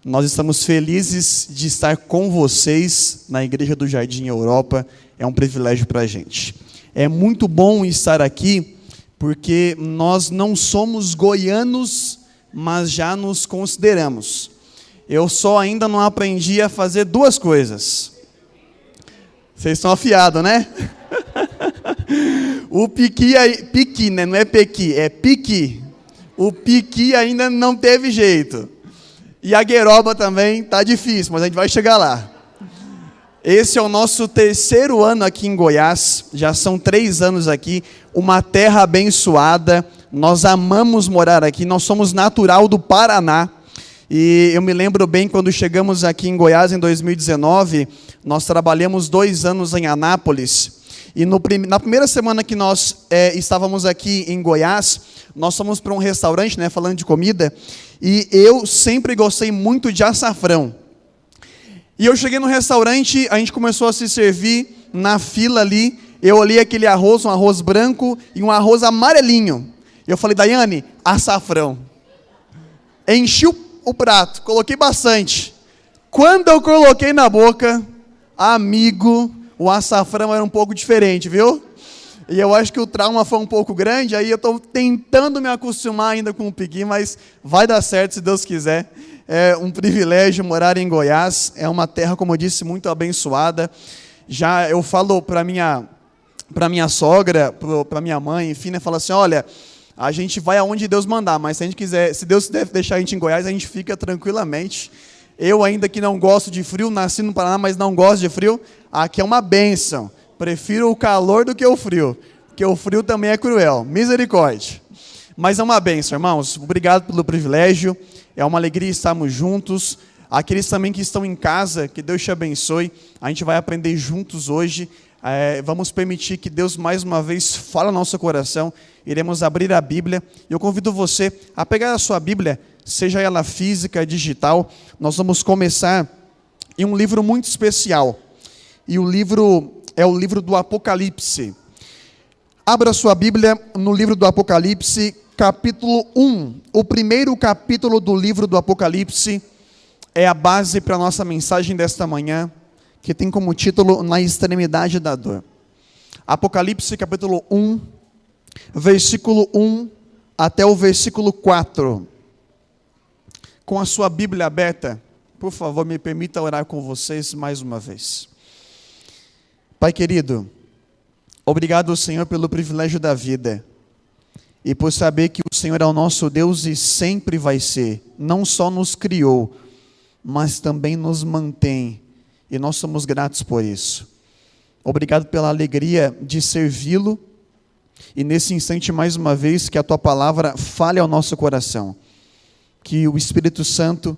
Nós estamos felizes de estar com vocês na Igreja do Jardim Europa. É um privilégio para a gente. É muito bom estar aqui, porque nós não somos goianos, mas já nos consideramos. Eu só ainda não aprendi a fazer duas coisas. Vocês estão afiados, né? O piqui, né? Não é pequi, é piqui. O piqui ainda não teve jeito. E a gueroba também tá difícil, mas a gente vai chegar lá. Esse é o nosso terceiro ano aqui em Goiás, já são 3 anos aqui, uma terra abençoada, nós amamos morar aqui, nós somos natural do Paraná, e eu me lembro bem quando chegamos aqui em Goiás em 2019, nós trabalhamos 2 anos em Anápolis, e na primeira semana que nós estávamos aqui em Goiás, nós fomos para um restaurante, né, falando de comida, e eu sempre gostei muito de açafrão. E eu cheguei no restaurante, a gente começou a se servir na fila ali, eu olhei aquele arroz, um arroz branco e um arroz amarelinho. Eu falei, Daiane, açafrão. Enchi o prato, coloquei bastante. Quando eu coloquei na boca, amigo, o açafrão era um pouco diferente, viu? E eu acho que o trauma foi um pouco grande, aí eu estou tentando me acostumar ainda com o piqui, mas vai dar certo se Deus quiser. É um privilégio morar em Goiás, é uma terra, como eu disse, muito abençoada. Já eu falo para minha sogra, para minha mãe, enfim, né, falo assim, olha, a gente vai aonde Deus mandar, mas se a gente quiser, se Deus deve deixar a gente em Goiás, a gente fica tranquilamente. Eu ainda que não gosto de frio, nasci no Paraná, mas não gosto de frio, aqui é uma bênção. Prefiro o calor do que o frio, porque o frio também é cruel. Misericórdia. Mas é uma bênção, irmãos. Obrigado pelo privilégio. É uma alegria estarmos juntos. Aqueles também que estão em casa, que Deus te abençoe. A gente vai aprender juntos hoje. Vamos permitir que Deus mais uma vez fale no nosso coração. Iremos abrir a Bíblia. Eu convido você a pegar a sua Bíblia, seja ela física, digital. Nós vamos começar em um livro muito especial. E o livro é o livro do Apocalipse. Abra sua Bíblia no livro do Apocalipse, capítulo 1. O primeiro capítulo do livro do Apocalipse é a base para a nossa mensagem desta manhã, que tem como título Na Extremidade da Dor. Apocalipse, capítulo 1, versículo 1 até o versículo 4. Com a sua Bíblia aberta, por favor, me permita orar com vocês mais uma vez. Pai querido, obrigado, Senhor, pelo privilégio da vida e por saber que o Senhor é o nosso Deus e sempre vai ser. Não só nos criou, mas também nos mantém e nós somos gratos por isso. Obrigado pela alegria de servi-lo e nesse instante, mais uma vez, que a Tua palavra fale ao nosso coração, que o Espírito Santo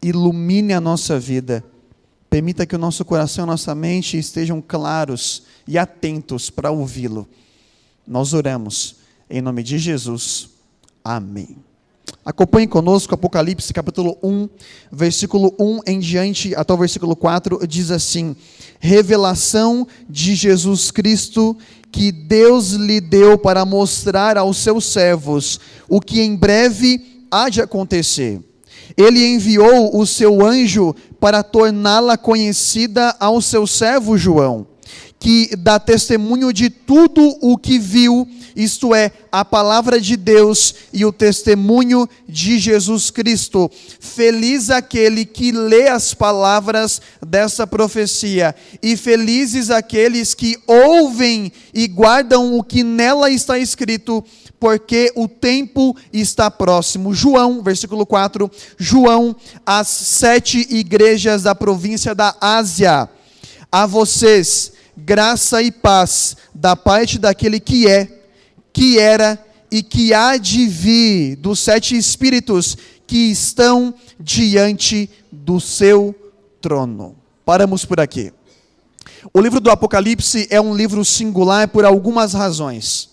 ilumine a nossa vida. Permita que o nosso coração e a nossa mente estejam claros e atentos para ouvi-lo. Nós oramos em nome de Jesus. Amém. Acompanhe conosco Apocalipse capítulo 1, versículo 1 em diante até o versículo 4, diz assim: revelação de Jesus Cristo que Deus lhe deu para mostrar aos seus servos o que em breve há de acontecer. Ele enviou o seu anjo para torná-la conhecida ao seu servo João, que dá testemunho de tudo o que viu, isto é, a palavra de Deus e o testemunho de Jesus Cristo. Feliz aquele que lê as palavras dessa profecia, e felizes aqueles que ouvem e guardam o que nela está escrito, porque o tempo está próximo. João, versículo 4, João, às 7 igrejas da província da Ásia, a vocês, graça e paz, da parte daquele que é, que era e que há de vir, dos 7 espíritos que estão diante do seu trono. Paramos por aqui. O livro do Apocalipse é um livro singular por algumas razões.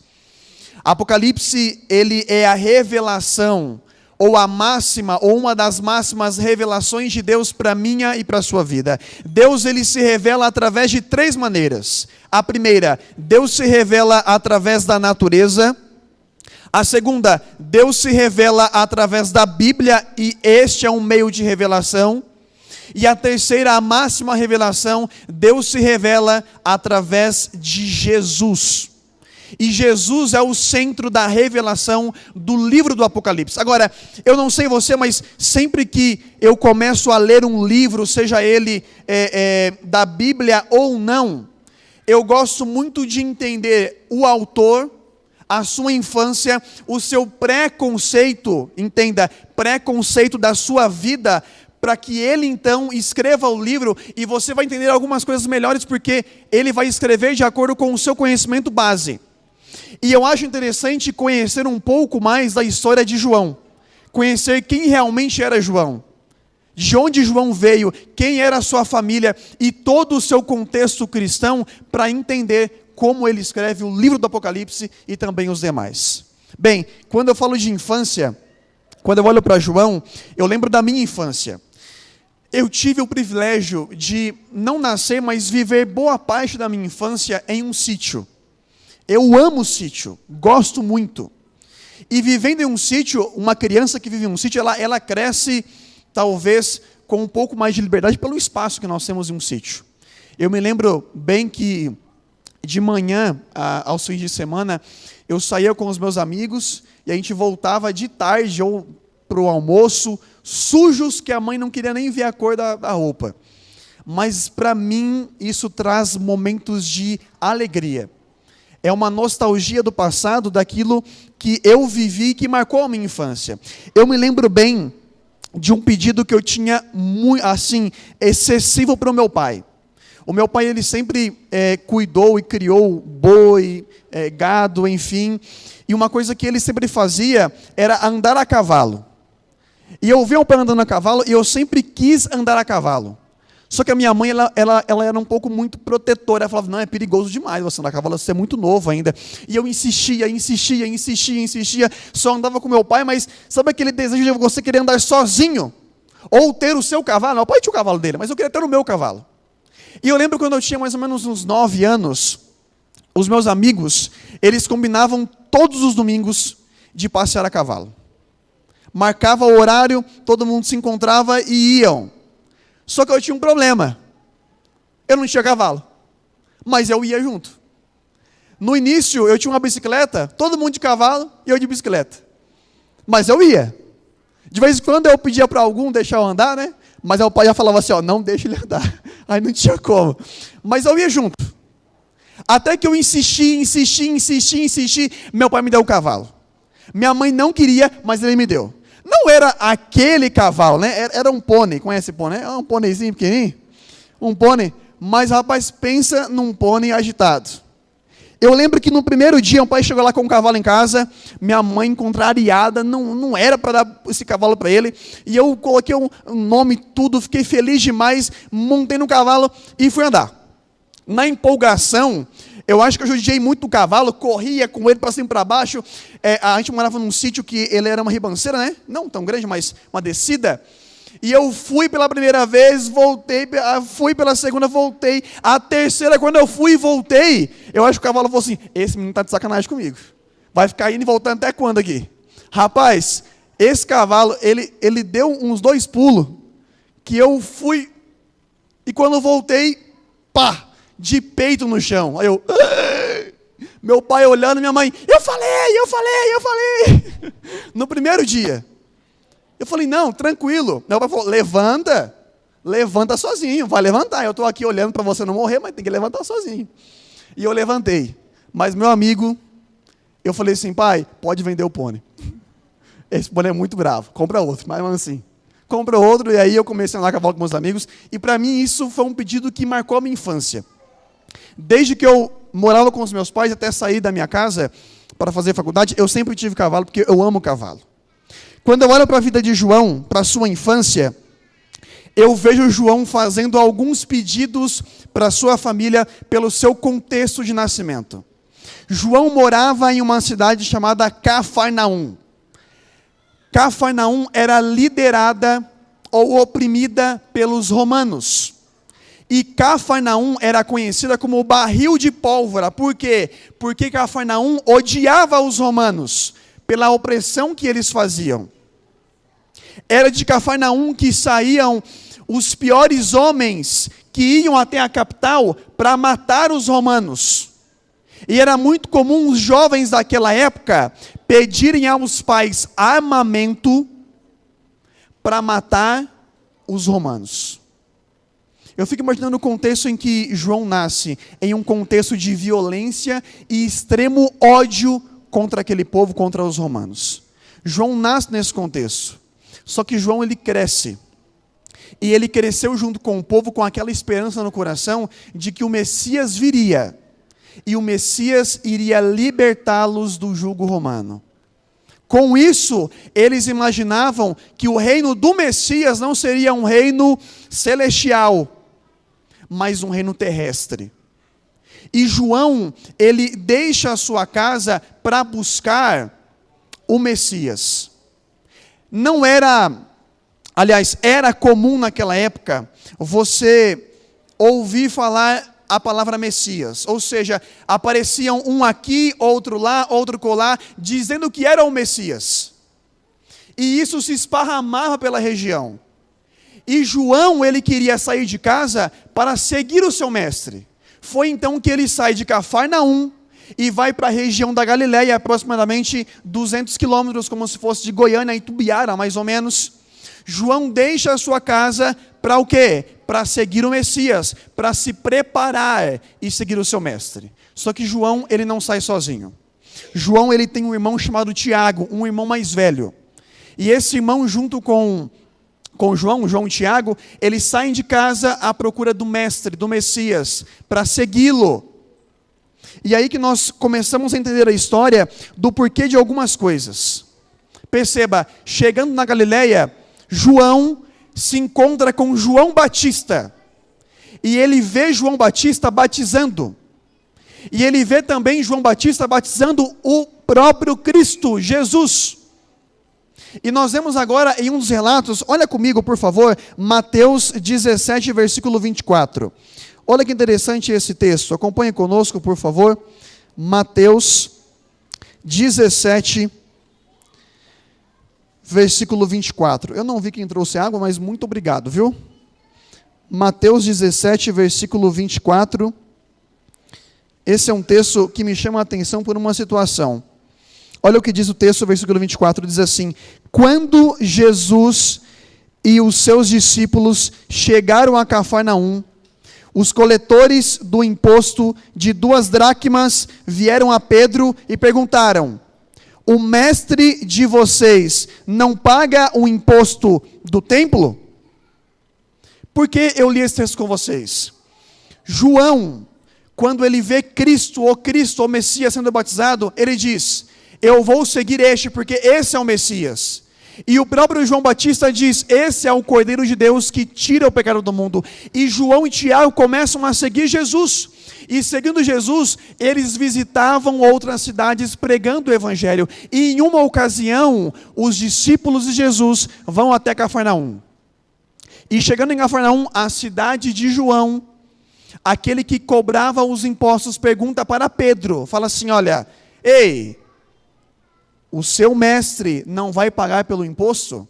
Apocalipse, ele é a revelação, ou a máxima, ou uma das máximas revelações de Deus para a minha e para a sua vida. Deus, ele se revela através de 3 maneiras. A primeira, Deus se revela através da natureza. A segunda, Deus se revela através da Bíblia e este é um meio de revelação. E a terceira, a máxima revelação, Deus se revela através de Jesus. E Jesus é o centro da revelação do livro do Apocalipse. Agora, eu não sei você, mas sempre que eu começo a ler um livro, seja ele da Bíblia ou não, eu gosto muito de entender o autor, a sua infância, o seu preconceito, entenda, preconceito da sua vida, para que ele então escreva o livro e você vai entender algumas coisas melhores, porque ele vai escrever de acordo com o seu conhecimento base. E eu acho interessante conhecer um pouco mais da história de João, conhecer quem realmente era João, de onde João veio, quem era a sua família e todo o seu contexto cristão, para entender como ele escreve o livro do Apocalipse e também os demais. Bem, quando eu falo de infância, quando eu olho para João, eu lembro da minha infância. Eu tive o privilégio de não nascer, mas viver boa parte da minha infância em um sítio. Eu amo sítio, gosto muito. E vivendo em um sítio, uma criança que vive em um sítio, ela cresce talvez com um pouco mais de liberdade pelo espaço que nós temos em um sítio. Eu me lembro bem que de manhã, aos fins de semana, eu saía com os meus amigos e a gente voltava de tarde ou para o almoço, sujos que a mãe não queria nem ver a cor da roupa. Mas para mim isso traz momentos de alegria. É uma nostalgia do passado, daquilo que eu vivi, que marcou a minha infância. Eu me lembro bem de um pedido que eu tinha, assim, excessivo para o meu pai. O meu pai, ele sempre cuidou e criou boi, gado, enfim. E uma coisa que ele sempre fazia era andar a cavalo. E eu via o pai andando a cavalo e eu sempre quis andar a cavalo. Só que a minha mãe, ela era um pouco muito protetora. Ela falava, não, é perigoso demais você andar a cavalo, você é muito novo ainda. E eu insistia, só andava com meu pai, mas sabe aquele desejo de você querer andar sozinho? Ou ter o seu cavalo? Meu pai tinha o cavalo dele, mas eu queria ter o meu cavalo. E eu lembro quando eu tinha mais ou menos uns 9 anos, os meus amigos, eles combinavam todos os domingos de passear a cavalo. Marcava o horário, todo mundo se encontrava e iam. Só que eu tinha um problema. Eu não tinha cavalo, mas eu ia junto. No início, eu tinha uma bicicleta, todo mundo de cavalo e eu de bicicleta. Mas eu ia. De vez em quando eu pedia para algum deixar eu andar, né? Mas o pai já falava assim, ó, não deixa ele andar. Aí não tinha como. Mas eu ia junto. Até que eu insisti, meu pai me deu o cavalo. Minha mãe não queria, mas ele me deu. Não era aquele cavalo, né? Era um pônei. Conhece pônei? É um pôneizinho pequenininho. Um pônei. Mas, rapaz, pensa num pônei agitado. Eu lembro que no primeiro dia, o pai chegou lá com um cavalo em casa. Minha mãe, contrariada, não era para dar esse cavalo para ele. E eu coloquei um nome, tudo, fiquei feliz demais. Montei no cavalo e fui andar. Na empolgação, eu acho que eu judiei muito o cavalo, corria com ele para cima e para baixo. A gente morava num sítio que ele era uma ribanceira, né? Não tão grande, mas uma descida. E eu fui pela primeira vez, voltei, fui pela segunda, voltei. A terceira, quando eu fui e voltei, eu acho que o cavalo falou assim, esse menino está de sacanagem comigo. Vai ficar indo e voltando até quando aqui? Rapaz, esse cavalo, ele deu uns 2 pulos, que eu fui, e quando eu voltei, pá! De peito no chão. Aí eu... Meu pai olhando, minha mãe... Eu falei. No primeiro dia. Eu falei, não, tranquilo. Meu pai falou, levanta sozinho. Vai levantar. Eu estou aqui olhando para você não morrer, mas tem que levantar sozinho. E eu levantei. Mas meu amigo... Eu falei assim, pai, pode vender o pônei. Esse pônei é muito bravo. Compra outro. Mas assim... Compra outro. E aí eu comecei a andar a cavalo com meus amigos. E para mim isso foi um pedido que marcou a minha infância. Desde que eu morava com os meus pais até sair da minha casa para fazer faculdade, eu sempre tive cavalo, porque eu amo cavalo. Quando eu olho para a vida de João, para a sua infância, eu vejo João fazendo alguns pedidos para a sua família pelo seu contexto de nascimento. João morava em uma cidade chamada Cafarnaum. Cafarnaum era liderada ou oprimida pelos romanos. E Cafarnaum era conhecida como o barril de pólvora. Por quê? Porque Cafarnaum odiava os romanos. pela opressão que eles faziam. Era de Cafarnaum que saíam os piores homens que iam até a capital para matar os romanos. E era muito comum os jovens daquela época pedirem aos pais armamento para matar os romanos. Eu fico imaginando o contexto em que João nasce, em um contexto de violência e extremo ódio contra aquele povo, contra os romanos. João nasce nesse contexto. Só que João, ele cresce. E ele cresceu junto com o povo com aquela esperança no coração de que o Messias viria. E o Messias iria libertá-los do jugo romano. Com isso, eles imaginavam que o reino do Messias não seria um reino celestial, mas um reino terrestre. E João, ele deixa a sua casa para buscar o Messias. Não era, aliás, era comum naquela época você ouvir falar a palavra Messias, ou seja, apareciam um aqui, outro lá, outro colar, dizendo que era o Messias. E isso se esparramava pela região. E João, ele queria sair de casa para seguir o seu mestre. Foi então que ele sai de Cafarnaum e vai para a região da Galileia, aproximadamente 200 quilômetros, como se fosse de Goiânia a Itubiara, mais ou menos. João deixa a sua casa para o quê? Para seguir o Messias, para se preparar e seguir o seu mestre. Só que João, ele não sai sozinho. João, ele tem um irmão chamado Tiago, um irmão mais velho. E esse irmão, junto com João e Tiago, eles saem de casa à procura do mestre, do Messias, para segui-lo. E aí que nós começamos a entender a história do porquê de algumas coisas. Perceba, chegando na Galileia, João se encontra com João Batista. E ele vê João Batista batizando. E ele vê também João Batista batizando o próprio Cristo, Jesus. E nós vemos agora em um dos relatos, olha comigo por favor, Mateus 17, versículo 24. Olha que interessante esse texto, acompanhe conosco por favor. Mateus 17, versículo 24. Eu não vi quem trouxe água, mas muito obrigado, viu? Mateus 17, versículo 24. Esse é um texto que me chama a atenção por uma situação. Olha o que diz o texto, versículo 24, diz assim: quando Jesus e os seus discípulos chegaram a Cafarnaum, os coletores do imposto de 2 dracmas vieram a Pedro e perguntaram: o mestre de vocês não paga o imposto do templo? Por que eu li esse texto com vocês? João, quando ele vê Cristo, o Messias sendo batizado, ele diz: eu vou seguir este, porque esse é o Messias. E o próprio João Batista diz: esse é o Cordeiro de Deus que tira o pecado do mundo. E João e Tiago começam a seguir Jesus. E seguindo Jesus, eles visitavam outras cidades pregando o Evangelho. E em uma ocasião, os discípulos de Jesus vão até Cafarnaum. E chegando em Cafarnaum, a cidade de João, aquele que cobrava os impostos, pergunta para Pedro, fala assim: olha, ei, o seu mestre não vai pagar pelo imposto?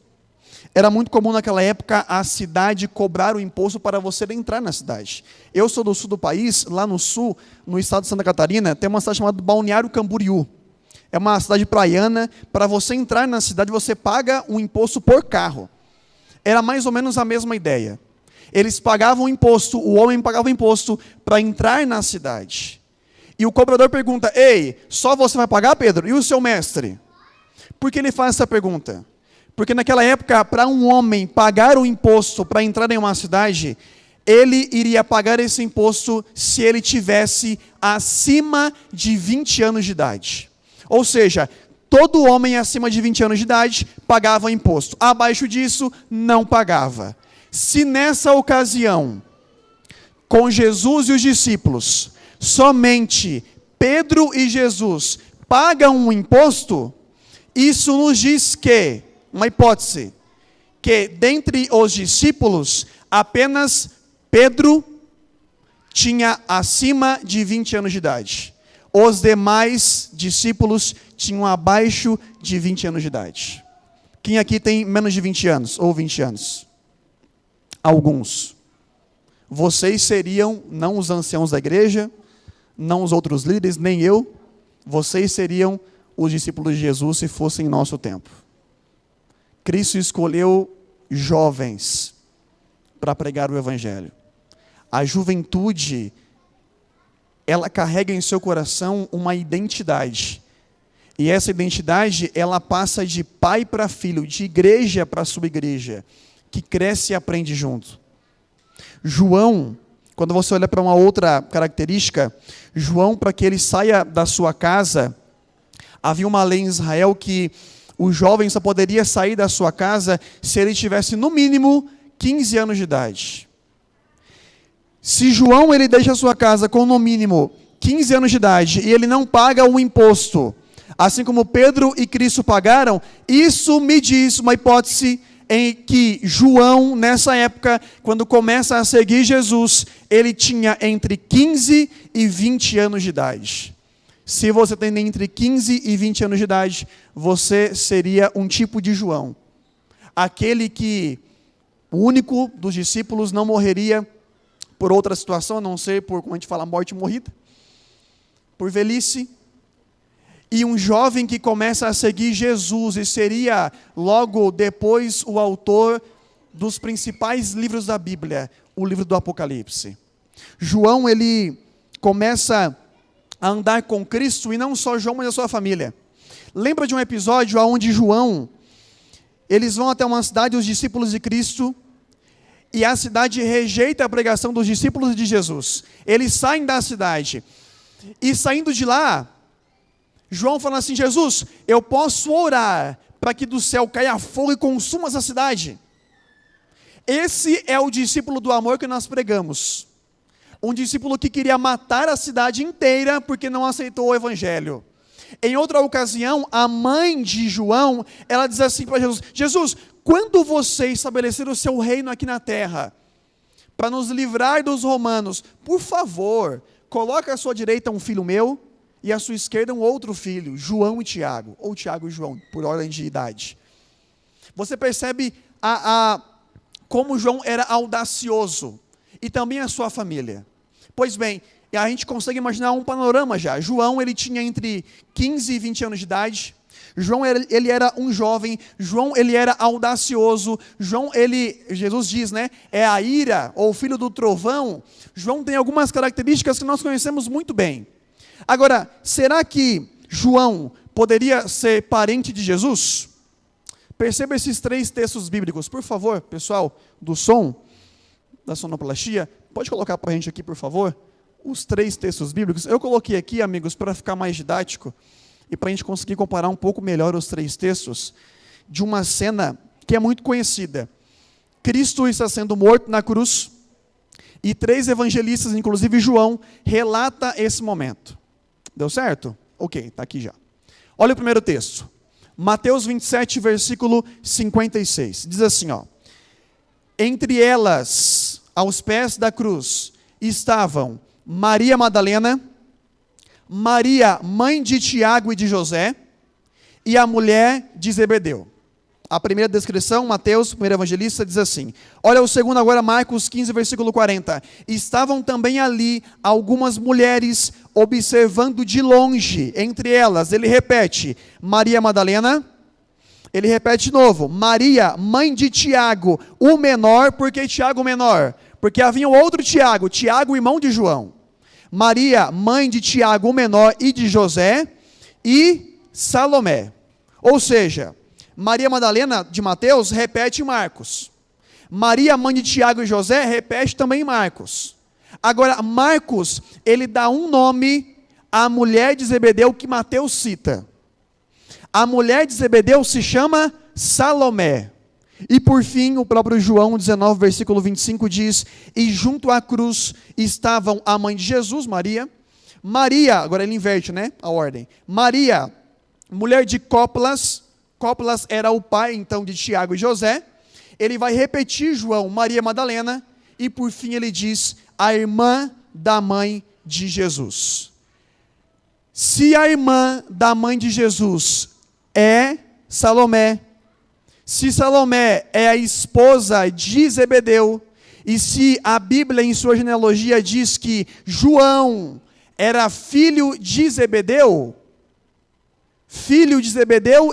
Era muito comum naquela época a cidade cobrar o imposto para você entrar na cidade. Eu sou do sul do país, lá no sul, no estado de Santa Catarina, tem uma cidade chamada Balneário Camboriú. É uma cidade praiana. Para você entrar na cidade, você paga um imposto por carro. Era mais ou menos a mesma ideia. Eles pagavam imposto, o homem pagava imposto para entrar na cidade. E o cobrador pergunta: ei, só você vai pagar, Pedro? E o seu mestre? Por que ele faz essa pergunta? Porque naquela época, para um homem pagar o imposto para entrar em uma cidade, ele iria pagar esse imposto se ele tivesse acima de 20 anos de idade. Ou seja, todo homem acima de 20 anos de idade pagava imposto. Abaixo disso, não pagava. Se nessa ocasião, com Jesus e os discípulos, somente Pedro e Jesus pagam um imposto, isso nos diz que, uma hipótese, que dentre os discípulos, apenas Pedro tinha acima de 20 anos de idade. Os demais discípulos tinham abaixo de 20 anos de idade. Quem aqui tem menos de 20 anos ou 20 anos? Alguns. Vocês seriam, não os anciãos da igreja, não os outros líderes, nem eu, vocês seriam os discípulos de Jesus se fossem em nosso tempo. Cristo escolheu jovens para pregar o evangelho. A juventude, ela carrega em seu coração uma identidade. E essa identidade, ela passa de pai para filho, de igreja para subigreja, que cresce e aprende junto. João, quando você olha para uma outra característica, João, para que ele saia da sua casa, havia uma lei em Israel que o jovem só poderia sair da sua casa se ele tivesse no mínimo 15 anos de idade. Se João ele deixa a sua casa com no mínimo 15 anos de idade e ele não paga o imposto, assim como Pedro e Cristo pagaram, isso me diz uma hipótese em que João, nessa época, quando começa a seguir Jesus, ele tinha entre 15 e 20 anos de idade. Se você tem entre 15 e 20 anos de idade, você seria um tipo de João. Aquele que, o único dos discípulos, não morreria por outra situação, a não ser por, como a gente fala, morte morrida, por velhice. E um jovem que começa a seguir Jesus e seria logo depois o autor dos principais livros da Bíblia, o livro do Apocalipse. João, ele começa a andar com Cristo, e não só João, mas a sua família. Lembra de um episódio onde João, eles vão até uma cidade, os discípulos de Cristo, e a cidade rejeita a pregação dos discípulos de Jesus. Eles saem da cidade, e saindo de lá, João fala assim: Jesus, eu posso orar para que do céu caia fogo e consuma essa cidade. Esse é o discípulo do amor que nós pregamos. Um discípulo que queria matar a cidade inteira porque não aceitou o evangelho. Em outra ocasião, a mãe de João, ela diz assim para Jesus: Jesus, quando você estabelecer o seu reino aqui na terra, para nos livrar dos romanos, por favor, coloque à sua direita um filho meu, e à sua esquerda um outro filho, João e Tiago, ou Tiago e João, por ordem de idade. Você percebe como João era audacioso, e também a sua família. Pois bem, a gente consegue imaginar um panorama já. João, ele tinha entre 15 e 20 anos de idade. João, ele era um jovem. João, ele era audacioso. João, Jesus diz, né, é a ira, ou filho do trovão. João tem algumas características que nós conhecemos muito bem. Agora, será que João poderia ser parente de Jesus? Perceba esses 3 textos bíblicos, por favor, pessoal do som, da sonoplastia, pode colocar para a gente aqui, por favor, os 3 textos bíblicos. Eu coloquei aqui, amigos, para ficar mais didático, e para a gente conseguir comparar um pouco melhor os 3 textos, de uma cena que é muito conhecida. Cristo está sendo morto na cruz, e 3 evangelistas, inclusive João, relata esse momento. Deu certo? Ok, está aqui já. Olha o primeiro texto. Mateus 27, versículo 56. Diz assim, ó: entre elas, aos pés da cruz, estavam Maria Madalena, Maria, mãe de Tiago e de José, e a mulher de Zebedeu. A primeira descrição, Mateus, primeiro evangelista, diz assim. Olha o segundo agora, Marcos 15, versículo 40. Estavam também ali algumas mulheres observando de longe. Entre elas, ele repete, Maria Madalena. Ele repete de novo, Maria, mãe de Tiago, o menor. Por que Tiago o menor? Porque havia outro Tiago, Tiago, irmão de João. Maria, mãe de Tiago o menor e de José, e Salomé. Ou seja, Maria Madalena de Mateus repete em Marcos. Maria, mãe de Tiago e José, repete também em Marcos. Agora, Marcos, ele dá um nome à mulher de Zebedeu que Mateus cita. A mulher de Zebedeu se chama Salomé. E por fim, o próprio João 19, versículo 25 diz, e junto à cruz estavam a mãe de Jesus, Maria. Maria, agora ele inverte, né, a ordem. Maria, mulher de Cóplas. Cóplas era o pai, então, de Tiago e José. Ele vai repetir João, Maria Madalena, e por fim ele diz, a irmã da mãe de Jesus. Se a irmã da mãe de Jesus é Salomé, se Salomé é a esposa de Zebedeu, e se a Bíblia em sua genealogia diz que João era filho de Zebedeu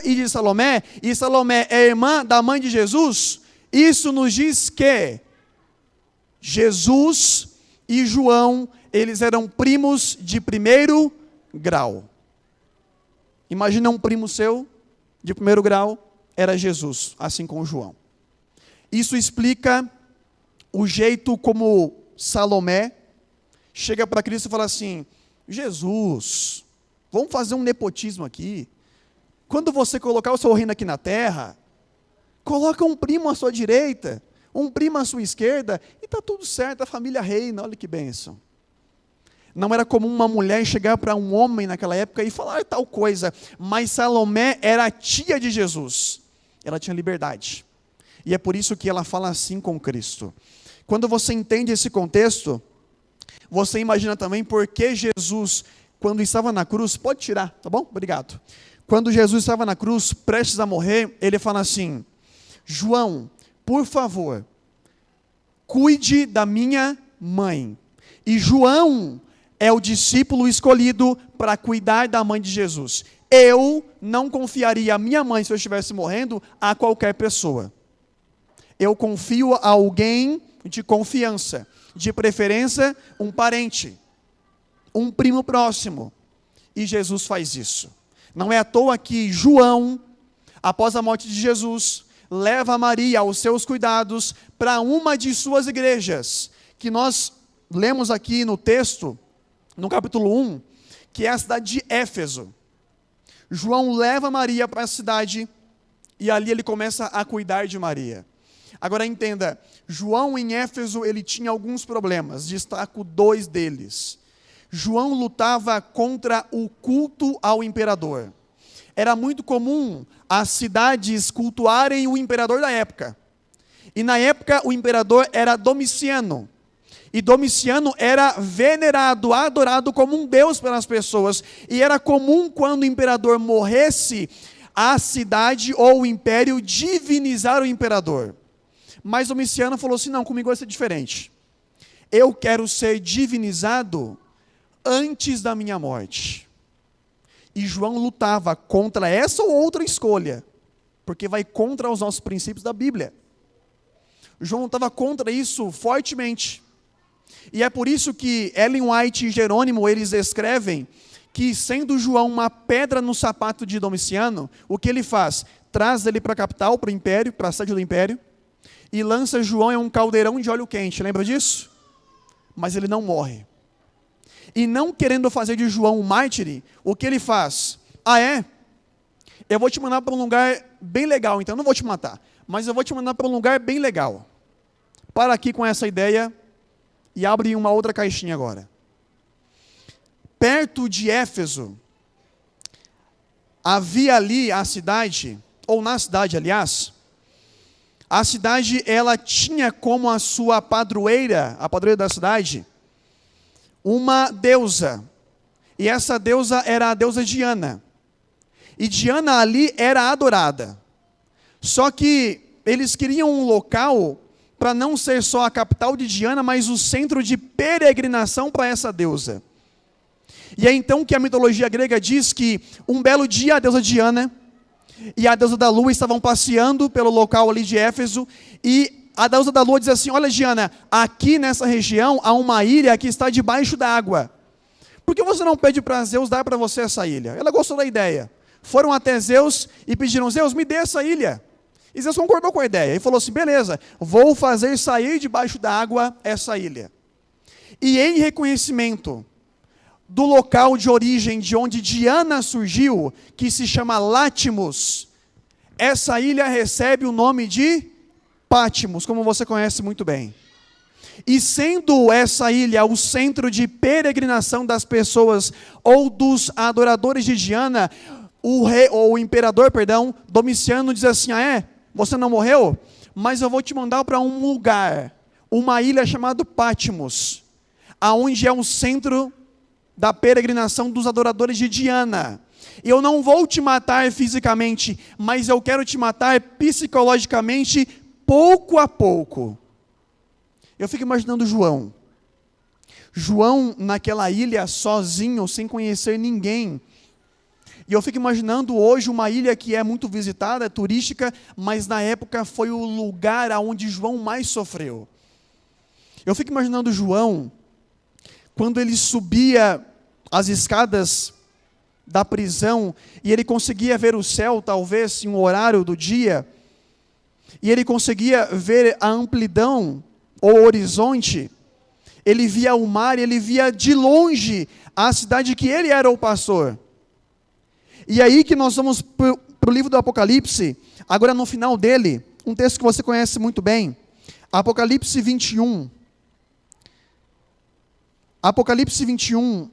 e de Salomé, e Salomé é irmã da mãe de Jesus, isso nos diz que Jesus e João, eles eram primos de primeiro grau. Imagina um primo seu de primeiro grau, era Jesus, assim como João. Isso explica o jeito como Salomé chega para Cristo e fala assim: Jesus, vamos fazer um nepotismo aqui. Quando você colocar o seu reino aqui na terra, coloca um primo à sua direita, um primo à sua esquerda, e está tudo certo, a família reina, olha que bênção. Não era comum uma mulher chegar para um homem naquela época e falar tal coisa, mas Salomé era a tia de Jesus, ela tinha liberdade, e é por isso que ela fala assim com Cristo. Quando você entende esse contexto, você imagina também por que Jesus, quando estava na cruz, pode tirar, tá bom? Obrigado. Quando Jesus estava na cruz, prestes a morrer, ele fala assim: João, por favor, cuide da minha mãe. E João é o discípulo escolhido para cuidar da mãe de Jesus. Eu não confiaria a minha mãe, se eu estivesse morrendo, a qualquer pessoa. Eu confio a alguém de confiança, de preferência um parente, um primo próximo. E Jesus faz isso. Não é à toa que João, após a morte de Jesus, leva Maria aos seus cuidados para uma de suas igrejas, que nós lemos aqui no texto, no capítulo 1, que é a cidade de Éfeso. João leva Maria para a cidade e ali ele começa a cuidar de Maria. Agora entenda, João em Éfeso ele tinha alguns problemas, destaco 2 deles. João lutava contra o culto ao imperador. Era muito comum as cidades cultuarem o imperador da época. E na época o imperador era Domiciano. E Domiciano era venerado, adorado como um deus pelas pessoas. E era comum quando o imperador morresse, a cidade ou o império divinizar o imperador. Mas Domiciano falou assim: não, comigo vai ser diferente. Eu quero ser divinizado antes da minha morte. E João lutava contra essa ou outra escolha, porque vai contra os nossos princípios da Bíblia. João lutava contra isso fortemente. E é por isso que Ellen White e Jerônimo, eles escrevem que, sendo João uma pedra no sapato de Domiciano, o que ele faz? Traz ele para a capital, para o império, para a sede do império, e lança João em um caldeirão de óleo quente. Lembra disso? Mas ele não morre. E não querendo fazer de João um mártir, o que ele faz? Ah, é? Eu vou te mandar para um lugar bem legal, então eu não vou te matar, mas eu vou te mandar para um lugar bem legal. Para aqui com essa ideia e abre uma outra caixinha agora. Perto de Éfeso, havia ali a cidade, ou na cidade, aliás, a cidade, ela tinha como a sua padroeira, a padroeira da cidade, uma deusa. E essa deusa era a deusa Diana. E Diana ali era adorada. Só que eles queriam um local para não ser só a capital de Diana, mas o centro de peregrinação para essa deusa. E é então que a mitologia grega diz que um belo dia a deusa Diana e a deusa da lua estavam passeando pelo local ali de Éfeso, e a deusa da lua diz assim: olha, Diana, aqui nessa região há uma ilha que está debaixo da água. Por que você não pede para Zeus dar para você essa ilha? Ela gostou da ideia. Foram até Zeus e pediram: Zeus, me dê essa ilha. E Zeus concordou com a ideia e falou assim: beleza, vou fazer sair debaixo da água essa ilha. E em reconhecimento do local de origem de onde Diana surgiu, que se chama Látmos, essa ilha recebe o nome de Pátmos, como você conhece muito bem. E sendo essa ilha o centro de peregrinação das pessoas ou dos adoradores de Diana, o imperador, Domiciano diz assim: ah, é? Você não morreu? Mas eu vou te mandar para um lugar, uma ilha chamada Pátmos, aonde é um centro da peregrinação dos adoradores de Diana. Eu não vou te matar fisicamente, mas eu quero te matar psicologicamente, pouco a pouco. Eu fico imaginando João. João naquela ilha, sozinho, sem conhecer ninguém. E eu fico imaginando hoje uma ilha que é muito visitada, turística, mas na época foi o lugar onde João mais sofreu. Eu fico imaginando João, quando ele subia as escadas da prisão, e ele conseguia ver o céu, talvez em um horário do dia, e ele conseguia ver a amplidão, ou horizonte, ele via o mar, ele via de longe a cidade que ele era o pastor. E aí que nós vamos para o livro do Apocalipse, agora no final dele, um texto que você conhece muito bem, Apocalipse 21. Apocalipse 21,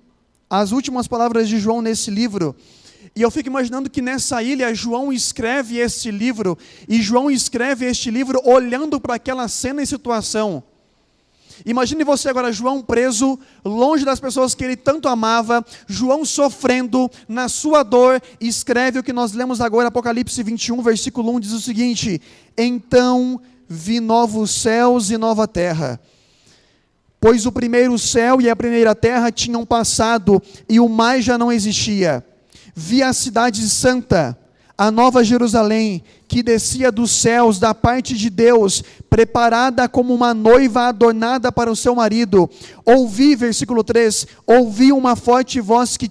as últimas palavras de João nesse livro, e eu fico imaginando que nessa ilha João escreve este livro, e João escreve este livro olhando para aquela cena e situação. Imagine você agora, João preso, longe das pessoas que ele tanto amava, João sofrendo na sua dor, e escreve o que nós lemos agora, Apocalipse 21, versículo 1, diz o seguinte: então vi novos céus e nova terra, pois o primeiro céu e a primeira terra tinham passado, e o mar já não existia. Vi a cidade santa, a nova Jerusalém, que descia dos céus da parte de Deus, preparada como uma noiva adornada para o seu marido. Ouvi, versículo 3, ouvi uma forte voz que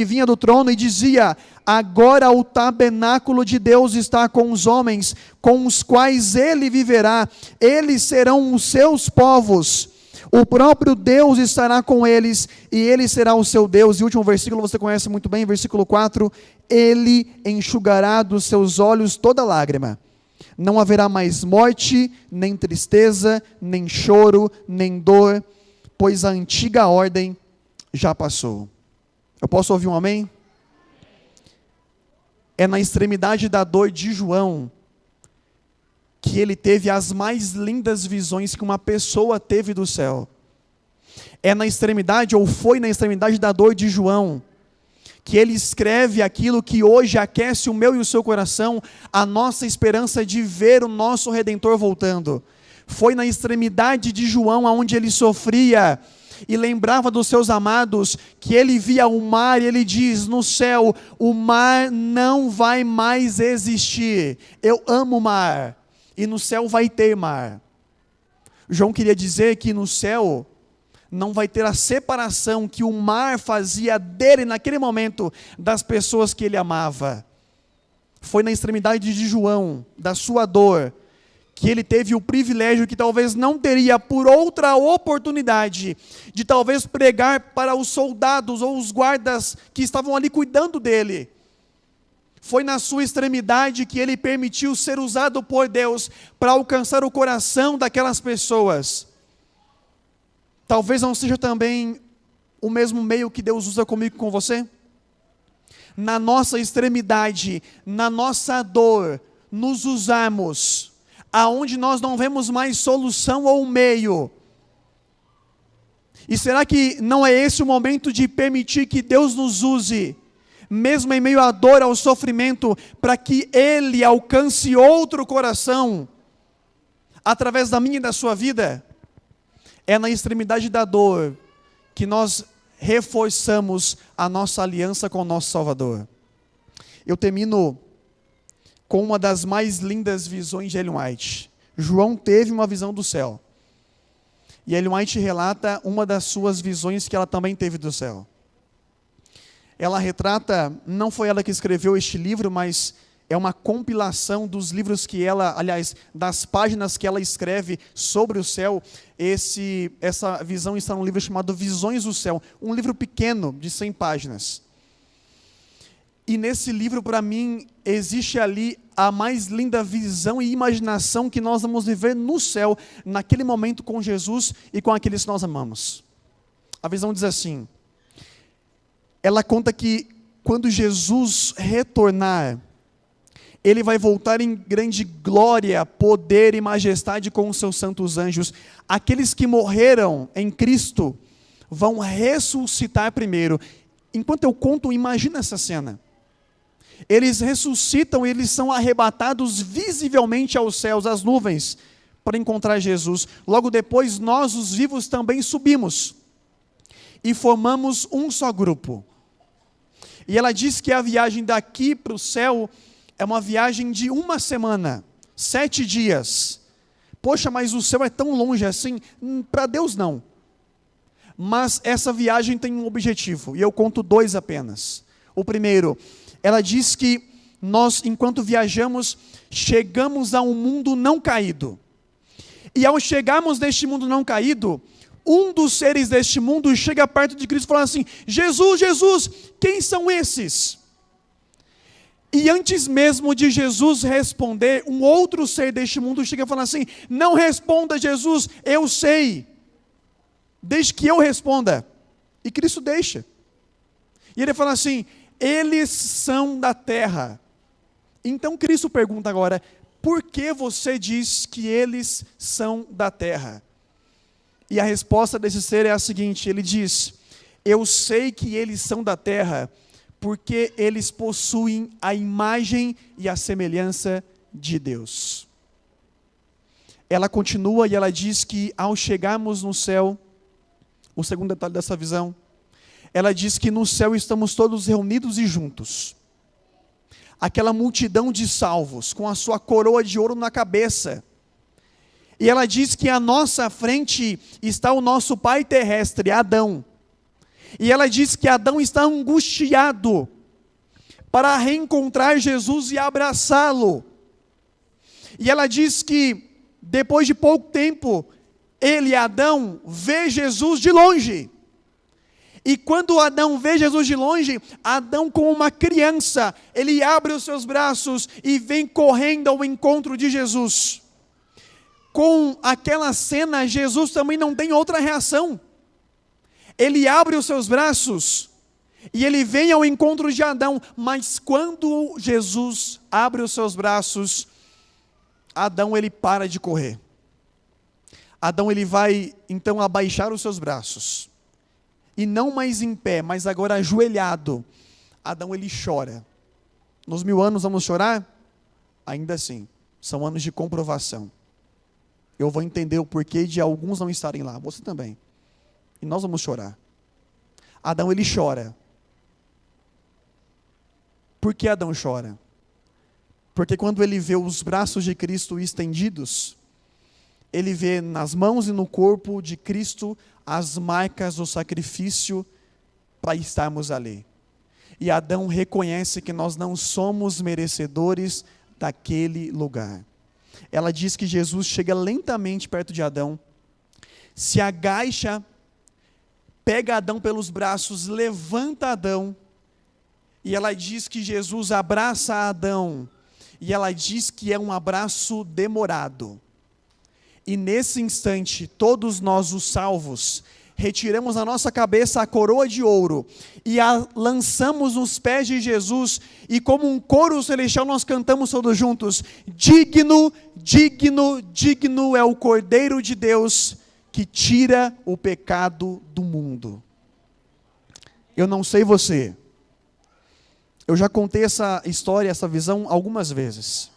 vinha do trono e dizia: agora o tabernáculo de Deus está com os homens, com os quais ele viverá, eles serão os seus povos. O próprio Deus estará com eles, e ele será o seu Deus. E o último versículo você conhece muito bem, versículo 4, ele enxugará dos seus olhos toda lágrima. Não haverá mais morte, nem tristeza, nem choro, nem dor, pois a antiga ordem já passou. Eu posso ouvir um amém? É na extremidade da dor de João que ele teve as mais lindas visões que uma pessoa teve do céu. É na extremidade, ou foi na extremidade da dor de João, que ele escreve aquilo que hoje aquece o meu e o seu coração, a nossa esperança de ver o nosso Redentor voltando. Foi na extremidade de João, onde ele sofria e lembrava dos seus amados, que ele via o mar, e ele diz: no céu, o mar não vai mais existir. Eu amo o mar. E no céu vai ter mar. João queria dizer que no céu não vai ter a separação que o mar fazia dele naquele momento das pessoas que ele amava. Foi na extremidade de João, da sua dor, que ele teve o privilégio que talvez não teria por outra oportunidade, de talvez pregar para os soldados ou os guardas que estavam ali cuidando dele. Foi na sua extremidade que ele permitiu ser usado por Deus para alcançar o coração daquelas pessoas. Talvez não seja também o mesmo meio que Deus usa comigo e com você? Na nossa extremidade, na nossa dor, nos usarmos, aonde nós não vemos mais solução ou meio. E será que não é esse o momento de permitir que Deus nos use, mesmo em meio à dor, ao sofrimento, para que Ele alcance outro coração, através da minha e da sua vida? É na extremidade da dor que nós reforçamos a nossa aliança com o nosso Salvador. Eu termino com uma das mais lindas visões de Ellen White. João teve uma visão do céu, e Ellen White relata uma das suas visões que ela também teve do céu. Ela retrata, não foi ela que escreveu este livro, mas é uma compilação dos livros que ela, aliás, das páginas que ela escreve sobre o céu. Essa visão está num livro chamado Visões do Céu, um livro pequeno, de 100 páginas. E nesse livro, para mim, existe ali a mais linda visão e imaginação que nós vamos viver no céu, naquele momento com Jesus e com aqueles que nós amamos. A visão diz assim: ela conta que quando Jesus retornar, Ele vai voltar em grande glória, poder e majestade com os seus santos anjos. Aqueles que morreram em Cristo vão ressuscitar primeiro. Enquanto eu conto, imagina essa cena. Eles ressuscitam, eles são arrebatados visivelmente aos céus, às nuvens, para encontrar Jesus. Logo depois, nós, os vivos, também subimos e formamos um só grupo. E ela diz que a viagem daqui para o céu é uma viagem de 1 semana, 7 dias. Poxa, mas o céu é tão longe assim? Para Deus não. Mas essa viagem tem um objetivo, e eu conto 2 apenas. O primeiro, ela diz que nós, enquanto viajamos, chegamos a um mundo não caído. E ao chegarmos neste mundo não caído, um dos seres deste mundo chega perto de Cristo e fala assim: Jesus, Jesus, quem são esses? E antes mesmo de Jesus responder, um outro ser deste mundo chega e fala assim: não responda, Jesus, eu sei. Desde que eu responda. E Cristo deixa. E ele fala assim: eles são da terra. Então Cristo pergunta agora: por que você diz que eles são da terra? E a resposta desse ser é a seguinte: ele diz: eu sei que eles são da terra, porque eles possuem a imagem e a semelhança de Deus. Ela continua e ela diz que ao chegarmos no céu, o segundo detalhe dessa visão, ela diz que no céu estamos todos reunidos e juntos. Aquela multidão de salvos, com a sua coroa de ouro na cabeça. E ela diz que à nossa frente está o nosso pai terrestre, Adão. E ela diz que Adão está angustiado para reencontrar Jesus e abraçá-lo. E ela diz que depois de pouco tempo, ele, Adão, vê Jesus de longe. E quando Adão vê Jesus de longe, Adão, como uma criança, ele abre os seus braços e vem correndo ao encontro de Jesus. Com aquela cena, Jesus também não tem outra reação. Ele abre os seus braços e ele vem ao encontro de Adão, mas quando Jesus abre os seus braços, Adão ele para de correr. Adão ele vai então abaixar os seus braços. E não mais em pé, mas agora ajoelhado. Adão ele chora. Nos 1000 anos vamos chorar? Ainda assim, são anos de comprovação. Eu vou entender o porquê de alguns não estarem lá, você também. E nós vamos chorar. Adão ele chora. Por que Adão chora? Porque quando ele vê os braços de Cristo estendidos, ele vê nas mãos e no corpo de Cristo as marcas do sacrifício para estarmos ali. E Adão reconhece que nós não somos merecedores daquele lugar. Ela diz que Jesus chega lentamente perto de Adão, se agacha, pega Adão pelos braços, levanta Adão, e ela diz que Jesus abraça Adão, e ela diz que é um abraço demorado. E nesse instante, todos nós os salvos, retiramos da nossa cabeça a coroa de ouro, e a lançamos nos pés de Jesus, e como um coro celestial nós cantamos todos juntos: digno, digno, digno é o Cordeiro de Deus, que tira o pecado do mundo. Eu não sei você, eu já contei essa história, essa visão algumas vezes,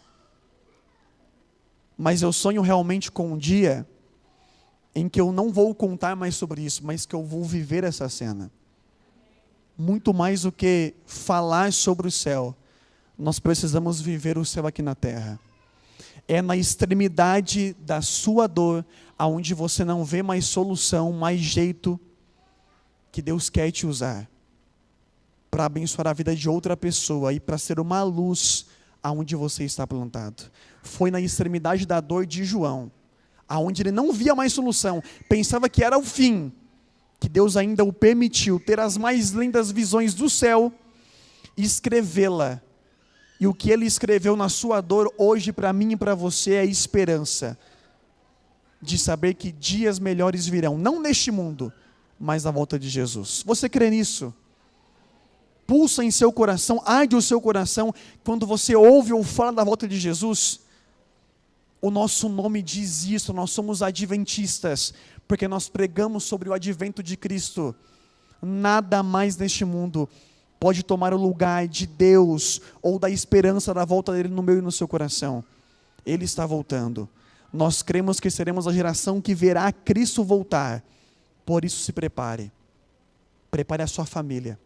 mas eu sonho realmente com um dia em que eu não vou contar mais sobre isso, mas que eu vou viver essa cena. Muito mais do que falar sobre o céu, nós precisamos viver o céu aqui na terra. É na extremidade da sua dor, aonde você não vê mais solução, mais jeito, que Deus quer te usar para abençoar a vida de outra pessoa e para ser uma luz aonde você está plantado. Foi na extremidade da dor de João, aonde ele não via mais solução, pensava que era o fim, que Deus ainda o permitiu ter as mais lindas visões do céu e escrevê-la. E o que ele escreveu na sua dor, hoje para mim e para você, é esperança de saber que dias melhores virão, não neste mundo, mas na volta de Jesus. Você crê nisso? Pulsa em seu coração, arde o seu coração, quando você ouve ou fala da volta de Jesus? O nosso nome diz isso, nós somos adventistas, porque nós pregamos sobre o advento de Cristo. Nada mais neste mundo pode tomar o lugar de Deus ou da esperança da volta dele no meu e no seu coração. Ele está voltando. Nós cremos que seremos a geração que verá Cristo voltar. Por isso se prepare. Prepare a sua família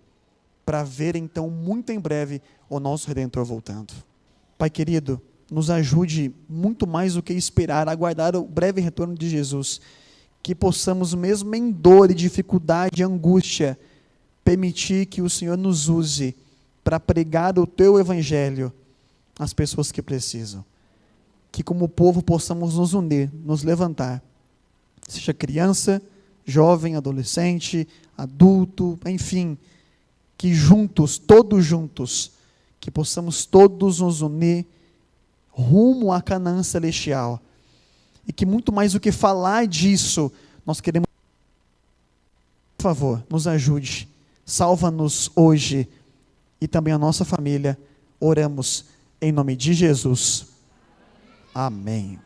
para ver então muito em breve o nosso Redentor voltando. Pai querido, nos ajude muito mais do que esperar, aguardar o breve retorno de Jesus, que possamos mesmo em dor e dificuldade e angústia, permitir que o Senhor nos use para pregar o Teu Evangelho às pessoas que precisam. Que como povo possamos nos unir, nos levantar, seja criança, jovem, adolescente, adulto, enfim, que juntos, todos juntos, que possamos todos nos unir rumo à Canaã celestial, e que muito mais do que falar disso, nós queremos, por favor, nos ajude, salva-nos hoje, e também a nossa família, oramos em nome de Jesus, amém.